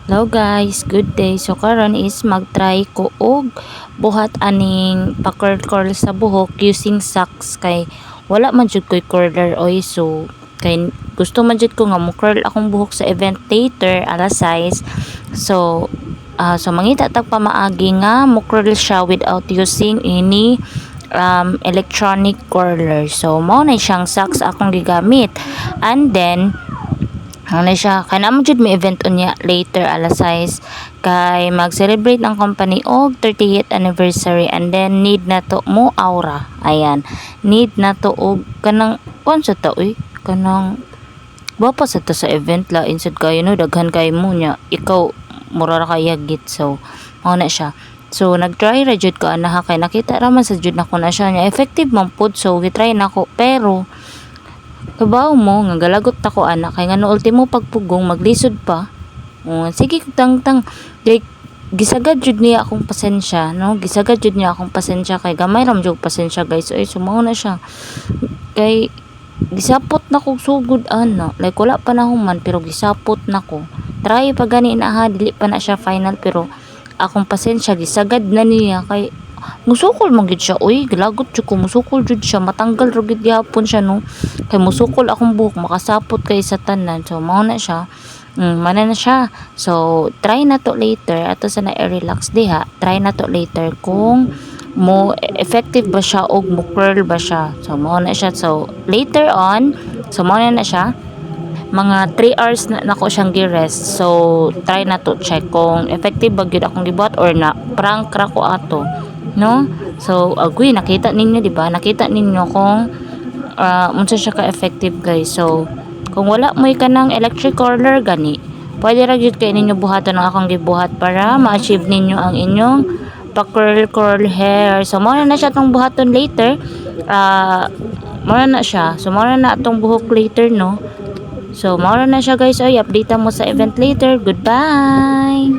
Hello guys, good day. So karon is magtry ko og buhat aning pa-curl sa buhok using socks kay wala man jud ko'y curler oy. So kay gusto man jud ko nga mo curl akong buhok sa event later alas 6. So mangita tag pamaagi nga mo curl siya without using any electronic curler. So mao na siyang socks akong gigamit. And then ano siya, kaya naman jud may event unya later alas 6 kay mag-celebrate ang company og 30th anniversary and then need na to mo aura. Ayan, need na to og kanang kon sa ta uy, kanang wapa sa ta sa event la inside kayo no daghan kay mo nya ikaw mura ra kay yagit. So mao na siya. So nag-try ra jud ko ana kay nakita ra man sa jud nako na siya nya effective man pud. So gitry nako pero kabaw mo nga galagot ako anak kay ngano ultimo pagpugong maglisod pa. Sige tang like gisagad jud niya akong pasensya no, gisagad jud niya akong pasensya kay gamay ram jud pasensya guys. Ay sumaw na siya kay gisapot na kog sugod ana like wala pa na human pero gisapot na ko. Try pa gani na ha, dili pa na siya final pero akong pasensya gisagad na niya kay musukol man gid siya uy, gilagot jud ko musukol jud siya, matanggal ra gid gyapon siya no, kay musukol akong buhok makasapot kay sa tanan. So mao na siya. Mana na siya. So try na to later ato sa na relax diha, try na to later kung mo effective ba siya og mo curl ba siya. So mao na siya. So later on, so mao na siya, mga 3 hours na nako siyang gi-rest. So try na to check kung effective ba gyud akong gibuhat or na prank ra ko ato no. So agoy nakita ninyo di ba, nakita ninyo kung unsa siya ka effective guys. So kung wala mo kanang electric curler gani, pwede ra gyud kay ninyo buhaton ang akong gibuhat para ma-achieve ninyo ang inyong pa curl hair. So mao na siya tong buhaton later. Mao na siya. So mao na atong buhok later no. So mao na siya guys. Ay update mo sa event later. Goodbye.